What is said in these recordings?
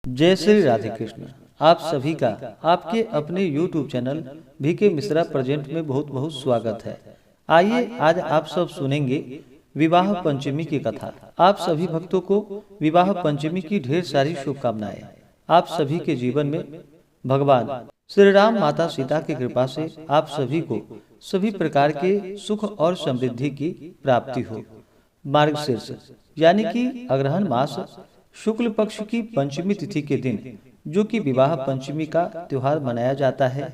जय श्री राधे कृष्ण। आप सभी का आपके अपने YouTube channel VK Mishra present में बहुत बहुत स्वागत है। आइए आज आप सब सुनेंगे विवाह पंचमी की कथा। आप सभी भक्तों को विवाह पंचमी की ढेर सारी शुभकामनाएं। आप सभी के जीवन में भगवान श्री राम माता सीता की कृपा से आप सभी को सभी प्रकार के सुख और समृद्धि की प्राप्ति हो। मार्गशीर्ष यानी कि अग्रहण मास शुक्ल पक्ष की पंचमी तिथि के दिन जो कि विवाह पंचमी का त्योहार मनाया जाता है।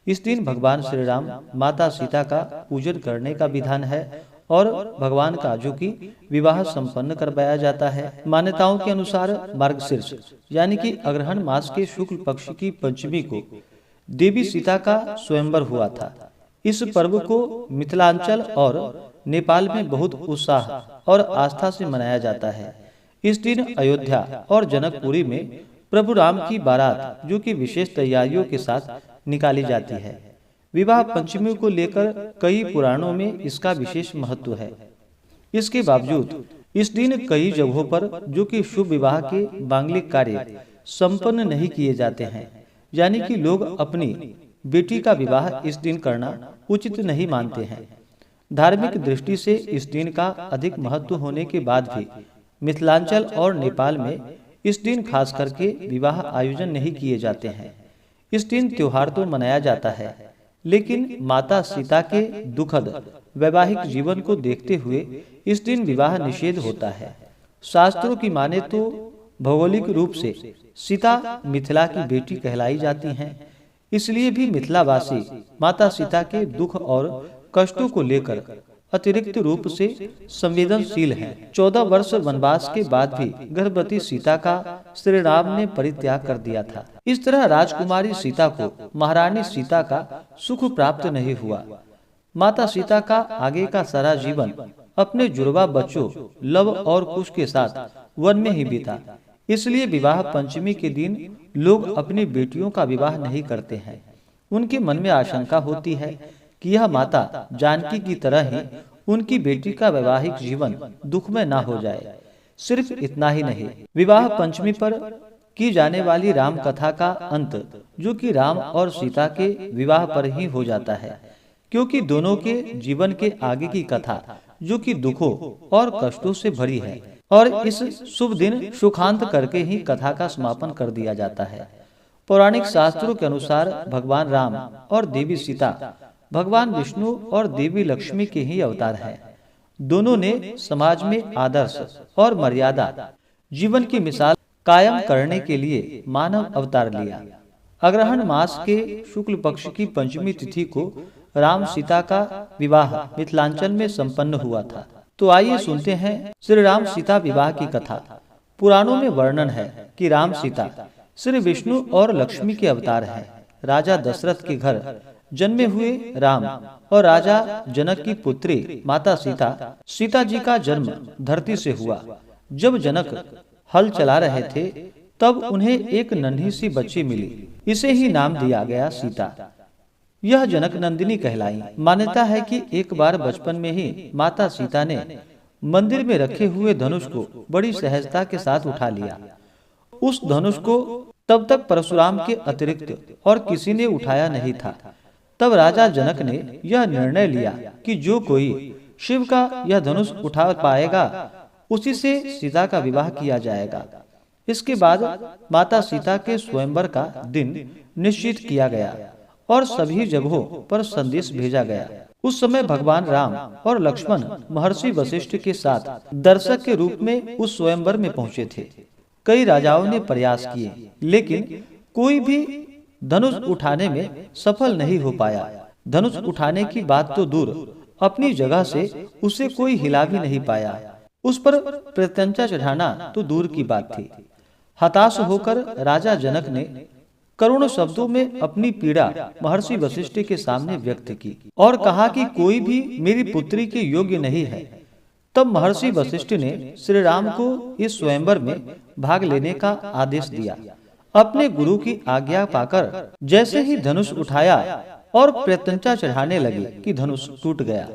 इस दिन भगवान श्री राम माता सीता का पूजन करने का विधान है और भगवान का जो कि विवाह संपन्न करवाया जाता है। मान्यताओं के अनुसार मार्गशीर्ष यानी कि अग्रहण मास के शुक्ल पक्ष की पंचमी को देवी सीता का स्वयंवर हुआ था। इस पर्व को मिथिलांचल और नेपाल में बहुत उत्साह और आस्था से मनाया जाता है। इस दिन अयोध्या और जनकपुरी में प्रभु राम की बारात जो कि विशेष तैयारियों के साथ निकाली जाती है। विवाह पंचमी को लेकर कई पुराणों में इसका विशेष महत्व है। इसके बावजूद इस दिन कई जगहों पर जो कि शुभ विवाह के मांगलिक कार्य संपन्न नहीं किए जाते हैं, यानी कि लोग अपनी बेटी का विवाह इस दिन करना उचित नहीं मानते हैं। धार्मिक दृष्टि से इस दिन का अधिक महत्व होने के बाद भी मिथिलांचल और नेपाल में इस दिन खास करके विवाह आयोजन नहीं किए जाते हैं। इस दिन त्योहार तो मनाया जाता है, लेकिन माता सीता के दुखद वैवाहिक जीवन को देखते हुए इस दिन विवाह निषेध होता है। शास्त्रों की माने तो भौगोलिक रूप से सीता मिथिला की बेटी कहलाई जाती हैं, इसलिए भी मिथिलावासी माता सीता के दुख और कष्टों को लेकर अतिरिक्त रूप से संवेदनशील हैं। 14 वर्ष वनवास के बाद भी गर्भवती सीता का श्री राम ने परित्याग कर दिया था। इस तरह राजकुमारी सीता को महारानी सीता का सुख प्राप्त नहीं हुआ। माता सीता का आगे का सारा जीवन अपने जुड़वा बच्चों लव और कुश के साथ वन में ही बीता। इसलिए विवाह पंचमी के दिन लोग अपनी बेटियों का विवाह नहीं करते हैं। उनके मन में आशंका होती है कि यह माता जानकी की तरह ही उनकी बेटी का वैवाहिक जीवन दुखमय ना हो जाए। सिर्फ इतना ही नहीं, विवाह पंचमी पर की जाने वाली राम कथा का अंत जो कि राम और सीता के विवाह पर ही हो जाता है, क्योंकि दोनों के जीवन के आगे की कथा जो कि दुखों और कष्टों से भरी है और इस शुभ दिन सुखांत करके ही कथा का समापन कर दिया जाता है। पौराणिक शास्त्रों के अनुसार भगवान राम और देवी सीता भगवान विष्णु और देवी लक्ष्मी के ही अवतार हैं। दोनों ने समाज में आदर्श और मर्यादा जीवन की मिसाल कायम करने के लिए मानव अवतार लिया। अग्रहण मास के शुक्ल पक्ष की पंचमी तिथि को राम सीता का विवाह मिथिलांचल में संपन्न हुआ था। तो आइए सुनते हैं श्री राम सीता विवाह की कथा। पुराणों में वर्णन है कि राम सीता श्री विष्णु और लक्ष्मी के अवतार हैं। राजा दशरथ के घर जन्मे हुए राम और राजा जनक की पुत्री माता सीता जी का जन्म धरती से हुआ। जब जनक हल चला रहे थे तब उन्हें एक नन्ही सी बच्ची मिली। इसे ही नाम दिया गया सीता। यह जनक नंदिनी कहलाई। मान्यता है कि एक बार बचपन में ही माता सीता ने मंदिर में रखे हुए धनुष को बड़ी सहजता के साथ उठा लिया। उस धनुष को तब तक परशुराम के अतिरिक्त और किसी ने उठाया नहीं था। तब राजा जनक ने यह निर्णय लिया कि जो कोई शिव का यह धनुष उठा पाएगा उसी से सीता का विवाह किया जाएगा। इसके बाद माता सीता के स्वयंवर का दिन निश्चित किया गया और सभी जगहों पर संदेश भेजा गया। उस समय भगवान राम और लक्ष्मण महर्षि वशिष्ठ के साथ दर्शक के रूप में उस स्वयंवर में पहुंचे थे। कई राजाओं ने प्रयास किए, लेकिन कोई भी धनुष उठाने में सफल नहीं हो पाया। धनुष उठाने की बात तो दूर, अपनी जगह से उसे कोई हिला भी नहीं पाया। उस पर प्रत्यंचा चढ़ाना तो दूर की बात थी। हताश होकर राजा जनक ने करुण शब्दों में अपनी पीड़ा महर्षि वशिष्ठ के सामने व्यक्त की और कहा कि कोई भी मेरी पुत्री के योग्य नहीं है। तब महर्षि वशिष्ठ ने श्री राम को इस स्वयंवर में भाग लेने का आदेश दिया। अपने गुरु की आज्ञा पाकर जैसे ही धनुष उठाया और प्रत्यंचा चढ़ाने लगे कि धनुष टूट गया।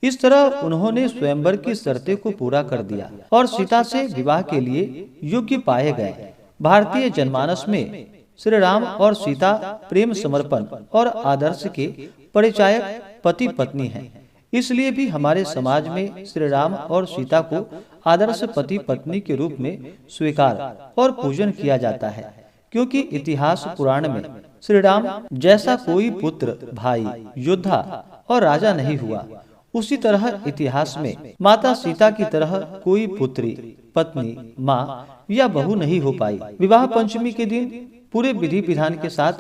इस तरह उन्होंने स्वयंवर की शर्तें को पूरा कर दिया और सीता से विवाह के लिए योग्य पाए गए। भारतीय जनमानस में श्री राम और सीता प्रेम समर्पण और आदर्श के परिचायक पति पत्नी हैं। इसलिए भी हमारे समाज में श्री राम और सीता को आदर्श पति पत्नी के रूप में स्वीकार और पूजन किया जाता है, क्योंकि इतिहास पुराण में श्री राम जैसा कोई पुत्र, भाई, योद्धा और राजा नहीं हुआ, उसी तरह इतिहास में माता सीता की तरह कोई पुत्री, पत्नी, माँ या बहू नहीं हो पाई। विवाह पंचमी के दिन पूरे विधि विधान के साथ,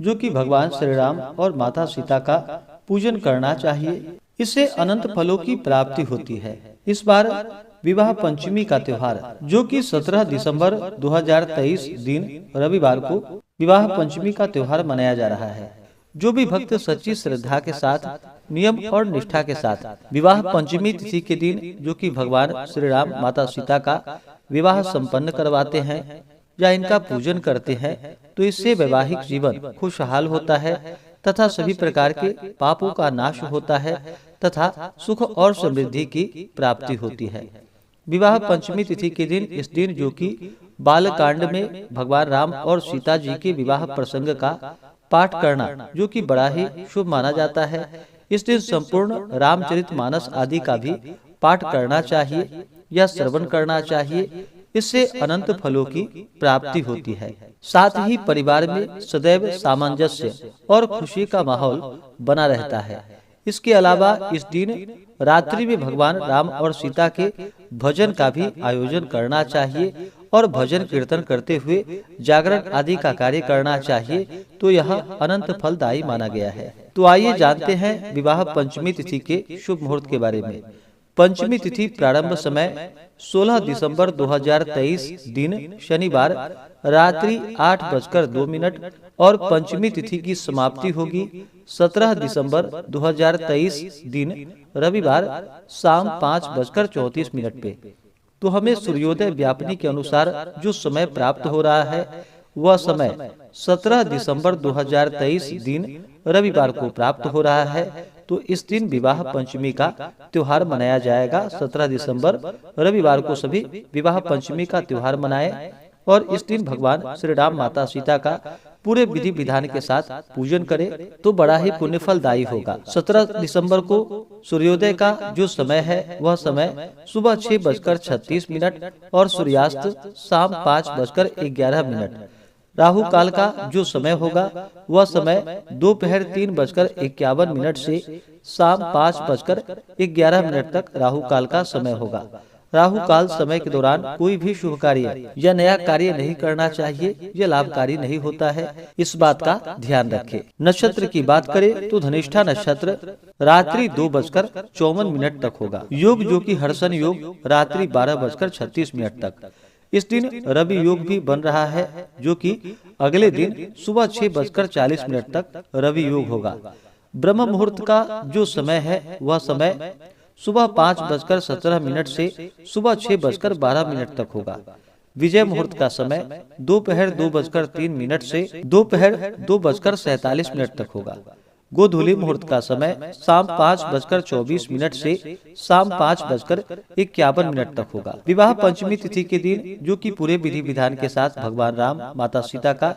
जो कि भगवान श्री राम और माता सीता का पूजन करना चाहिए, इससे अनंत फलों की प्राप्ति होती है। इस बार विवाह पंचमी का त्योहार, जो कि 17 दिसंबर 2023 दिन रविवार को विवाह पंचमी का त्योहार मनाया जा रहा है। जो भी भक्त सच्ची श्रद्धा के साथ, नियम और निष्ठा के साथ विवाह पंचमी तिथि के दिन, जो कि भगवान श्री राम माता सीता का विवाह संपन्न करवाते हैं या इनका पूजन करते हैं, तो इससे वैवाहिक जीवन खुशहाल होता है तथा सभी प्रकार के पापों का नाश होता है तथा सुख और समृद्धि की प्राप्ति होती है। विवाह पंचमी तिथि के दिन, इस दिन जो कि बालकांड में भगवान राम और सीता जी के विवाह प्रसंग का पाठ करना, जो कि बड़ा ही शुभ माना जाता है। इस दिन संपूर्ण रामचरितमानस आदि का भी पाठ करना चाहिए या श्रवण करना चाहिए। इससे अनंत फलों की प्राप्ति होती है। साथ ही परिवार में सदैव सामंजस्य और खुशी का माहौल बना रहता है। इसके अलावा इस दिन रात्रि में भगवान राम और सीता के भजन का भी आयोजन करना चाहिए और भजन कीर्तन करते हुए जागरण आदि का कार्य करना चाहिए, तो यह अनंत फलदायी माना गया है। तो आइए जानते हैं विवाह पंचमी तिथि के शुभ मुहूर्त के बारे में। पंचमी तिथि प्रारंभ समय 16 दिसंबर 2023 दिन शनिवार रात्रि 8:02 और पंचमी तिथि की समाप्ति होगी 17 दिसंबर 2023 दिन रविवार शाम 5:34 पे। तो हमें सूर्योदय व्यापनी के अनुसार जो समय प्राप्त हो रहा है, वह समय 17 दिसंबर 2023 दिन रविवार को प्राप्त हो रहा है। तो इस दिन विवाह पंचमी का त्योहार मनाया जाएगा। 17 दिसंबर रविवार को सभी विवाह पंचमी का त्योहार मनाएं और इस दिन भगवान श्री राम माता सीता का पूरे विधि विधान के साथ पूजन करें, तो बड़ा ही पुण्य फलदायी होगा। 17 दिसंबर को सूर्योदय का जो समय है, वह समय सुबह 6:36 और सूर्यास्त शाम 5:11। राहु काल का जो समय होगा, वह समय दोपहर 3:51 से शाम 5:11 तक राहु काल का समय होगा। राहु काल समय के दौरान कोई भी शुभ कार्य या नया कार्य नहीं करना चाहिए, यह लाभकारी नहीं होता है, इस बात का ध्यान रखें। नक्षत्र की बात करें तो धनिष्ठा नक्षत्र रात्रि 2:54 तक होगा। योग जो कि हर्षण योग रात्रि 12:36 तक। इस दिन रवि योग भी बन रहा है, जो कि अगले दिन सुबह 6:40 तक रवि योग होगा। ब्रह्म मुहूर्त का जो समय है, वह समय सुबह 5:17 से सुबह 6:12 तक होगा। विजय मुहूर्त का समय दोपहर 2:03 से दोपहर 2:47 तक होगा। गोधूली मुहूर्त का समय शाम 5:24 से शाम 5:51 तक होगा। विवाह पंचमी तिथि के दिन, जो कि पूरे विधि विधान के साथ भगवान राम माता सीता का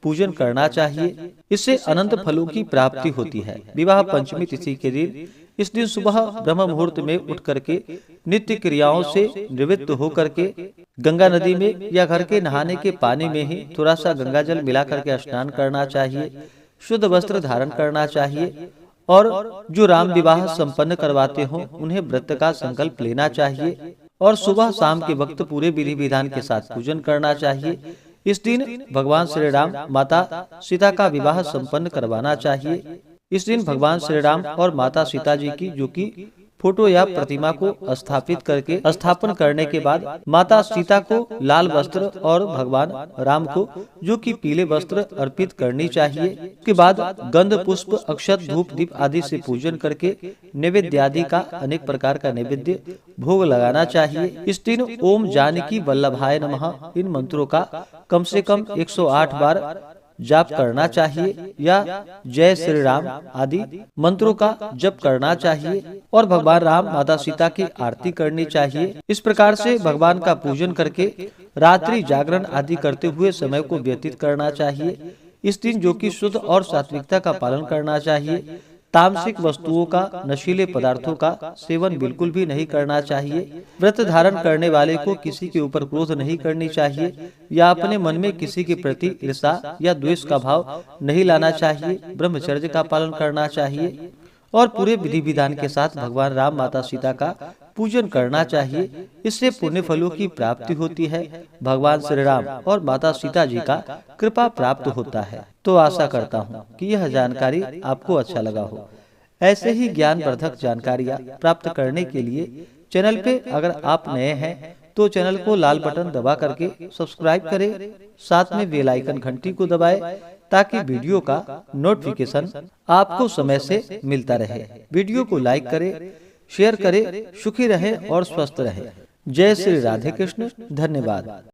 पूजन करना चाहिए, इससे अनंत फलों की प्राप्ति होती है। विवाह पंचमी तिथि के दिन, इस दिन सुबह ब्रह्म मुहूर्त में उठ करके नित्य क्रियाओं से निवृत्त होकर के गंगा नदी में या घर के नहाने के पानी में ही थोड़ा सा गंगा जल मिला करके स्नान करना चाहिए। शुद्ध वस्त्र धारण करना चाहिए और जो राम विवाह संपन्न करवाते हो, उन्हें व्रत का संकल्प लेना चाहिए और सुबह शाम के वक्त पूरे विधि विधान के साथ पूजन करना चाहिए। इस दिन भगवान श्री राम माता सीता का विवाह संपन्न करवाना चाहिए। इस दिन भगवान श्री राम और माता सीता जी की जो कि फोटो या प्रतिमा को स्थापन करने के बाद माता सीता को लाल वस्त्र और भगवान राम को जो कि पीले वस्त्र अर्पित करनी चाहिए। इसके बाद गंध पुष्प अक्षत धूप दीप आदि से पूजन करके नैवेद्य आदि का अनेक प्रकार का नैवेद्य भोग लगाना चाहिए। इस दिन ओम जानकी वल्लभाय नमः इन मंत्रों का कम से कम 108 बार जाप करना चाहिए या जय श्री राम आदि मंत्रों का जप करना चाहिए और भगवान राम माता सीता की आरती करनी चाहिए। इस प्रकार से भगवान का पूजन करके रात्रि जागरण आदि करते हुए समय को व्यतीत करना चाहिए। इस दिन जो कि शुद्ध और सात्विकता का पालन करना चाहिए। तामसिक वस्तुओं का, नशीले पदार्थों का सेवन बिल्कुल भी नहीं करना चाहिए। व्रत धारण करने वाले को किसी के ऊपर क्रोध नहीं करनी चाहिए या अपने मन में किसी के प्रति ईर्ष्या या द्वेष का भाव नहीं लाना चाहिए। ब्रह्मचर्य का पालन करना चाहिए और पूरे विधि विधान के साथ भगवान राम माता सीता का पूजन करना चाहिए। इससे पुण्य फलों की प्राप्ति होती है। भगवान श्री राम और माता सीता जी का कृपा प्राप्त होता है। तो आशा करता हूँ कि यह जानकारी आपको अच्छा लगा हो। ऐसे ही ज्ञानवर्धक जानकारियाँ प्राप्त करने के लिए चैनल पे अगर आप नए हैं तो चैनल को लाल बटन दबा करके सब्सक्राइब करें, साथ में बेल आइकन घंटी को दबाएं ताकि वीडियो का नोटिफिकेशन आपको समय से मिलता रहे। वीडियो को लाइक करें, शेयर करें। सुखी रहें और स्वस्थ रहें। जय श्री राधे कृष्ण। धन्यवाद।